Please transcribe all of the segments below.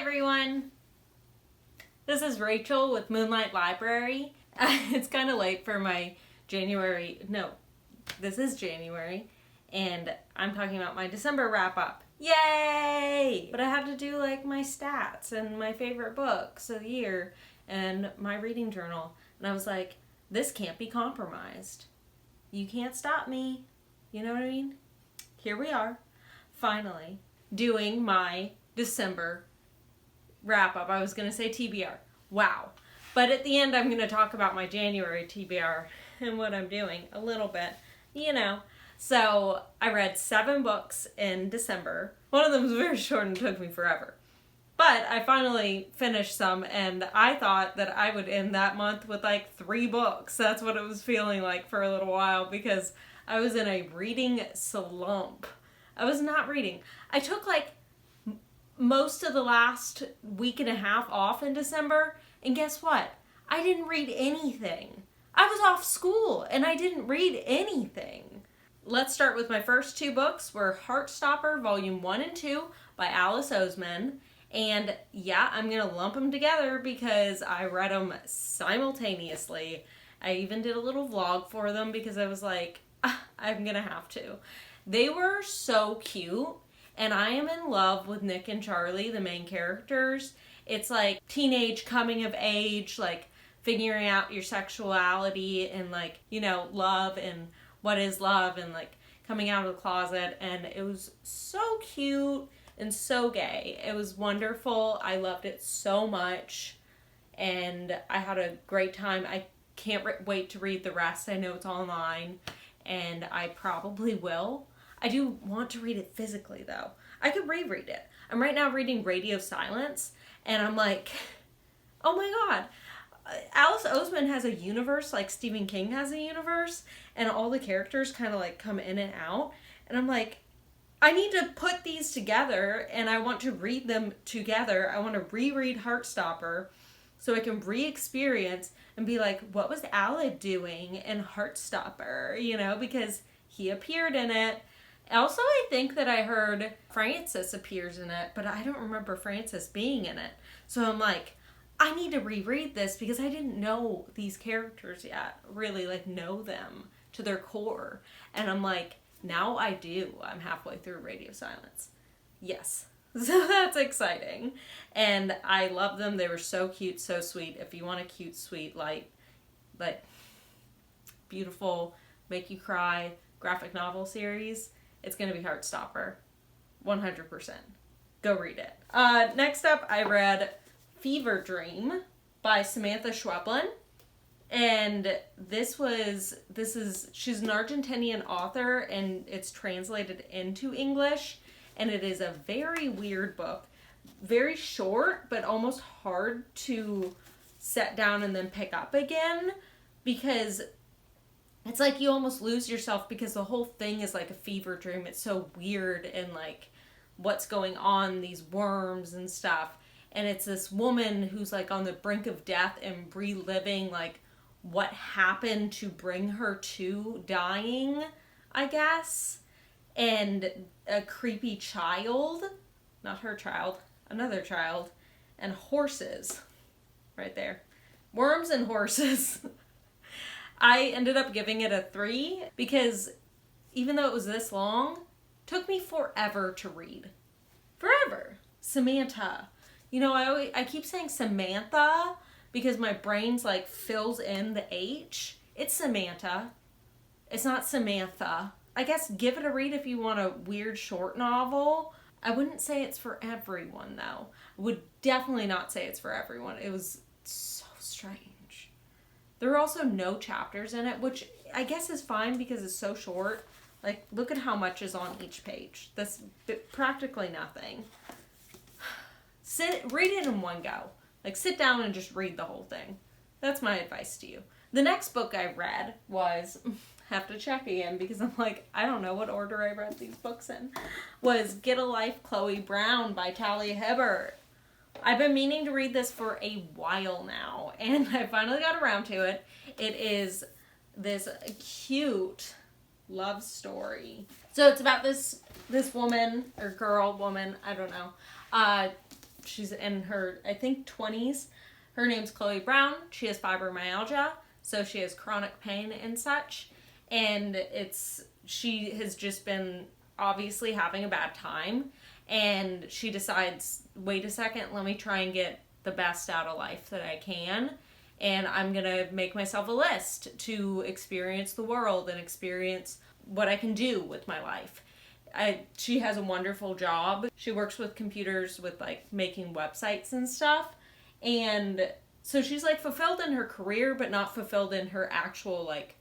everyone! This is Rachel with Moonlight Library. It's kind of late for my this is January, and I'm talking about my December wrap-up. Yay! But I had to do like my stats and my favorite books of the year and my reading journal. And I was like, this can't be compromised. You can't stop me. You know what I mean? Here we are, finally, doing my December wrap-up. I was going to say TBR. Wow. But at the end, I'm going to talk about my January TBR and what I'm doing a little bit, you know. So I read 7 books in December. One of them was very short and took me forever. But I finally finished some, and I thought that I would end that month with like 3 books. That's what it was feeling like for a little while because I was in a reading slump. I was not reading. I took like most of the last week and a half off in December, and guess what? I didn't read anything. I was off school and I didn't read anything. Let's start with my first 2 books were Heartstopper Volume 1 and 2 by Oseman. And yeah, I'm going to lump them together because I read them simultaneously. I even did a little vlog for them because I was like, I'm going to have to. They were so cute. And I am in love with Nick and Charlie, the main characters. It's like teenage coming of age, like figuring out your sexuality and like, you know, love and what is love and like coming out of the closet. And it was so cute and so gay. It was wonderful. I loved it so much. And I had a great time. I can't wait to read the rest. I know it's online and I probably will. I do want to read it physically, though. I could reread it. I'm right now reading Radio Silence, and I'm like, oh my god. Oseman has a universe like Stephen King has a universe, and all the characters kind of like come in and out. And I'm like, I need to put these together, and I want to read them together. I want to reread Heartstopper so I can re-experience and be like, what was Aled doing in Heartstopper? You know, because he appeared in it. Also, I think that I heard Francis appears in it, but I don't remember Francis being in it. So I'm like, I need to reread this because I didn't know these characters yet, really like know them to their core. And I'm like, now I do. I'm halfway through Radio Silence. Yes. So that's exciting. And I love them. They were so cute, so sweet. If you want a cute, sweet, light, beautiful, make you cry graphic novel series, it's going to be Heartstopper. 100%. Go read it. Next up, I read Fever Dream by Samanta Schweblin. And she's an Argentinian author, and it's translated into English. And it is a very weird book. Very short, but almost hard to set down and then pick up again. Because it's like you almost lose yourself because the whole thing is like a fever dream. It's so weird and like what's going on, these worms and stuff. And it's this woman who's like on the brink of death and reliving like what happened to bring her to dying, I guess. And a creepy child, not her child, another child, and horses right there. Worms and horses. I ended up giving it a 3 because even though it was this long, it took me forever to read. Forever. Samanta. You know, I keep saying Samantha because my brain's like fills in the H. It's Samanta. It's not Samantha. I guess give it a read if you want a weird short novel. I wouldn't say it's for everyone though. I would definitely not say it's for everyone. It was so strange. There were also no chapters in it, which I guess is fine because it's so short. Like, look at how much is on each page. That's practically nothing. Read it in one go. Like, sit down and just read the whole thing. That's my advice to you. The next book I read was, have to check again because I'm like, I don't know what order I read these books in, was Get a Life, Chloe Brown by Talia Hibbert. I've been meaning to read this for a while now, and I finally got around to it. It is this cute love story. So it's about this woman, or woman, I don't know, She's in her, I think, 20s. Her name's Chloe Brown. She has fibromyalgia, so she has chronic pain and such. And she has just been obviously having a bad time. And she decides, wait a second, let me try and get the best out of life that I can. And I'm going to make myself a list to experience the world and experience what I can do with my life. She has a wonderful job. She works with computers with like making websites and stuff. And so she's like fulfilled in her career, but not fulfilled in her actual like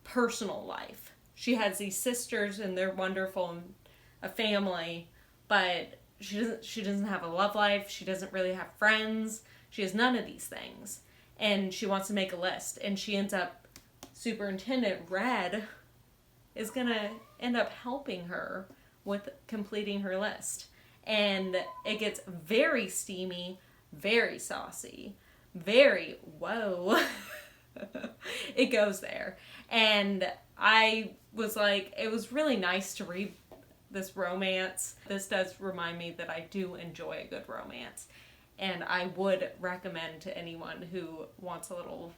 personal life. She has these sisters and they're wonderful and a family, but she doesn't have a love life. She doesn't really have friends. She has none of these things. And she wants to make a list. And she ends up, Superintendent Red is going to end up helping her with completing her list. And it gets very steamy, very saucy, very, whoa. It goes there. And I was like, it was really nice to read this romance. This does remind me that I do enjoy a good romance. And I would recommend to anyone who wants a little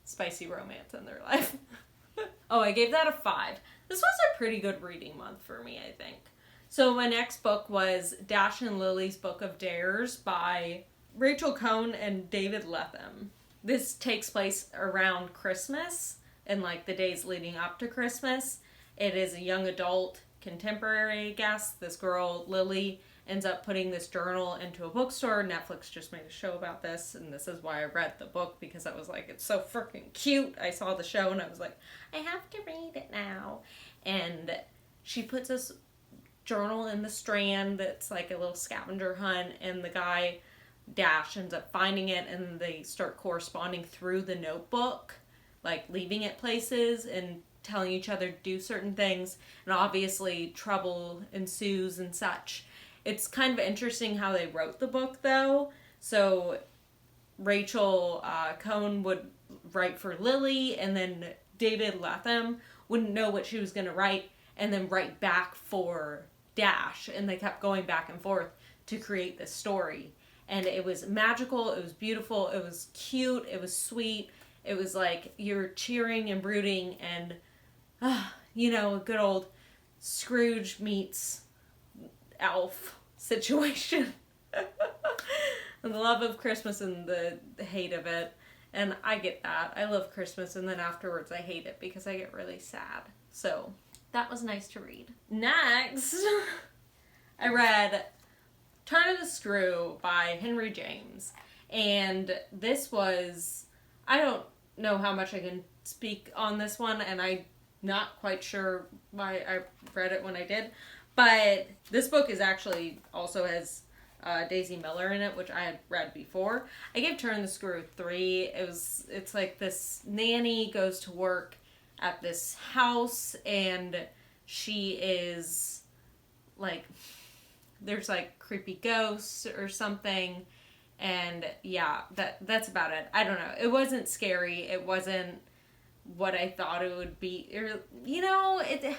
spicy romance in their life. Oh, I gave that a 5. This was a pretty good reading month for me, I think. So my next book was Dash and Lily's Book of Dares by Rachel Cohn and David Levithan. This takes place around Christmas and like the days leading up to Christmas. It is a young adult contemporary, I guess. This girl, Lily, ends up putting this journal into a bookstore. Netflix just made a show about this, and this is why I read the book, because I was like, it's so freaking cute. I saw the show, and I was like, I have to read it now. And she puts this journal in the Strand that's like a little scavenger hunt, and the guy, Dash, ends up finding it, and they start corresponding through the notebook, like leaving it places and telling each other to do certain things, and obviously trouble ensues and such. It's kind of interesting how they wrote the book, though. So Rachel Cohn would write for Lily, and then David Levithan wouldn't know what she was going to write, and then write back for Dash, and they kept going back and forth to create this story. And it was magical, it was beautiful, it was cute, it was sweet, it was like you're cheering and brooding, and you know, a good old Scrooge meets elf situation. And the love of Christmas and the hate of it. And I get that. I love Christmas, and then afterwards I hate it because I get really sad. So that was nice to read. Next, I read Turn of the Screw by Henry James. And this was, I don't know how much I can speak on this one, and I'm not quite sure why I read it when I did. But this book is actually also has Daisy Miller in it, which I had read before. I gave Turn the Screw 3. It's like this nanny goes to work at this house, and she is like, there's like creepy ghosts or something, and yeah, that's about it. I don't know. It wasn't scary. It wasn't what I thought it would be. Or, you know, it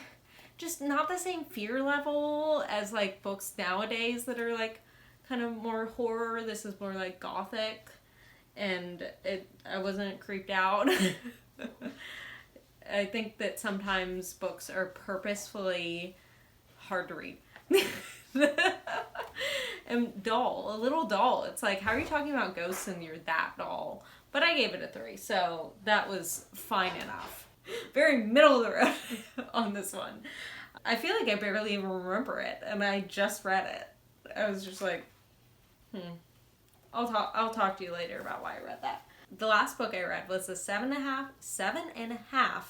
just not the same fear level as like books nowadays that are like kind of more horror. This is more like gothic, and I wasn't creeped out. I think that sometimes books are purposefully hard to read. And dull, a little dull. It's like, how are you talking about ghosts and you're that dull? But I gave it a 3, so that was fine enough. Very middle of the road on this one. I feel like I barely even remember it, and I just read it. I was just like, I'll talk to you later about why I read that. The last book I read was the 7.5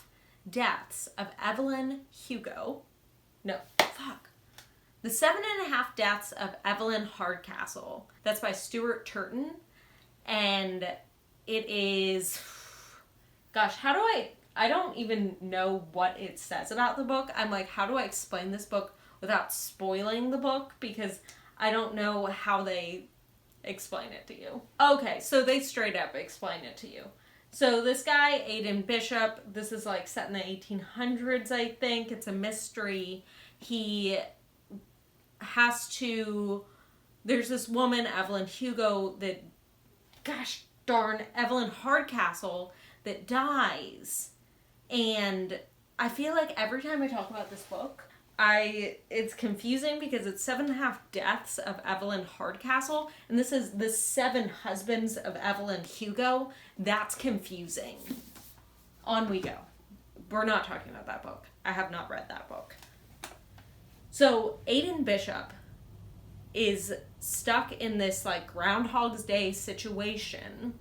Deaths of Evelyn Hugo. No, fuck. The 7.5 Deaths of Evelyn Hardcastle. That's by Stuart Turton. And it is, gosh, I don't even know what it says about the book. I'm like, how do I explain this book without spoiling the book? Because I don't know how they explain it to you. Okay, so they straight up explain it to you. So this guy, Aidan Bishop, this is like set in the 1800s, I think. It's a mystery. He has to there's this woman, Evelyn Hugo, that, gosh darn, Evelyn Hardcastle, that dies. And I feel like every time I talk about this book, it's confusing because it's 7.5 deaths of Evelyn Hardcastle, and this is the 7 husbands of Evelyn Hugo. That's confusing. On we go. We're not talking about that book. I have not read that book. So Aidan Bishop is stuck in this like Groundhog's Day situation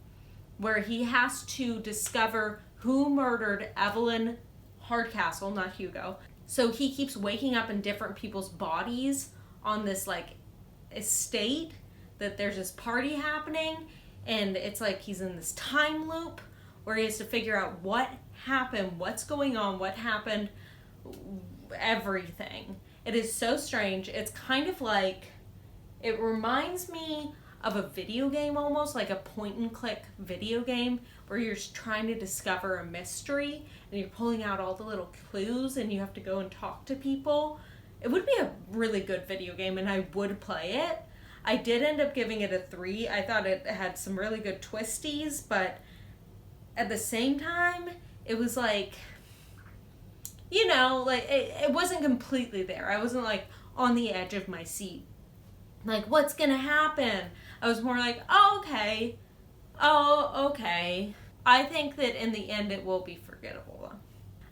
where he has to discover who murdered Evelyn Hardcastle, not Hugo. So he keeps waking up in different people's bodies on this like estate, that there's this party happening, and it's like he's in this time loop where he has to figure out what happened, what's going on, what happened, everything. It is so strange. It's kind of like, it reminds me of a video game almost, like a point and click video game where you're trying to discover a mystery and you're pulling out all the little clues and you have to go and talk to people. It would be a really good video game and I would play it. I did end up giving it a 3. I thought it had some really good twisties, but at the same time, it was like, you know, like it wasn't completely there. I wasn't like on the edge of my seat. Like, what's gonna happen? I was more like, oh, okay. I think that in the end it will be forgettable though.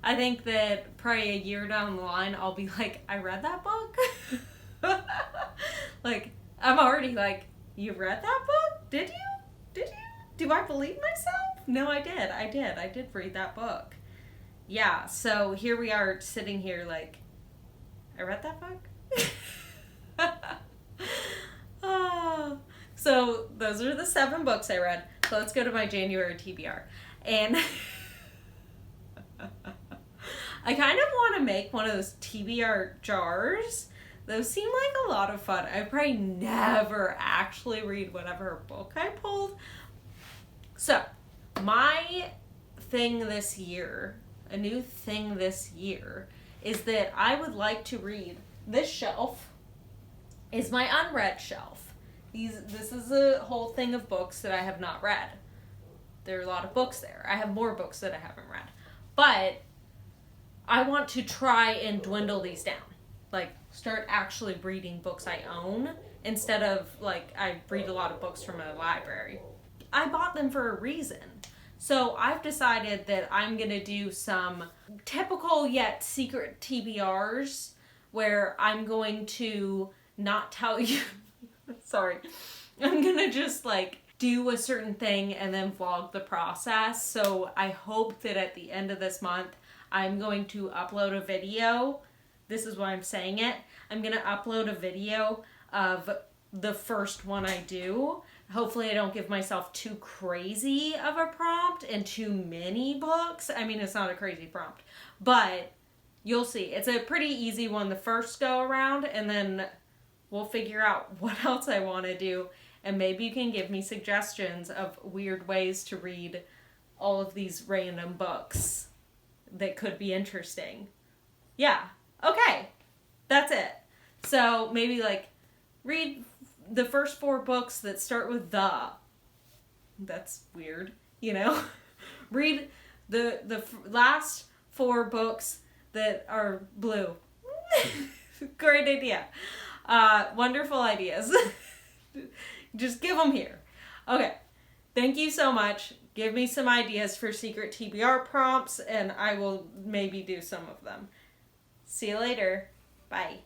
I think that probably a year down the line I'll be like, I read that book? Like, I'm already like, you read that book? Did you? Do I believe myself? No, I did. I did read that book. Yeah, so here we are sitting here like, I read that book? Oh. So those are the 7 books I read. So let's go to my January TBR. And I kind of want to make one of those TBR jars. Those seem like a lot of fun. I probably never actually read whatever book I pulled. So my thing this year, a new thing this year, is that I would like to read, this shelf is my unread shelf. This is a whole thing of books that I have not read. There are a lot of books there. I have more books that I haven't read. But I want to try and dwindle these down. Like, start actually reading books I own instead of, like, I read a lot of books from a library. I bought them for a reason. So I've decided that I'm going to do some typical yet secret TBRs where I'm going to not tell you... Sorry. I'm going to just, like, do a certain thing and then vlog the process. So I hope that at the end of this month, I'm going to upload a video. This is why I'm saying it. I'm going to upload a video of the first one I do. Hopefully I don't give myself too crazy of a prompt and too many books. I mean, it's not a crazy prompt, but you'll see. It's a pretty easy one the first go around, and then we'll figure out what else I want to do. And maybe you can give me suggestions of weird ways to read all of these random books that could be interesting. Yeah. Okay. That's it. So maybe like read the first 4 books that start with the. That's weird, you know? Read the last 4 books that are blue. Great idea. Wonderful ideas. Just give them here. Okay. Thank you so much. Give me some ideas for secret TBR prompts and I will maybe do some of them. See you later. Bye.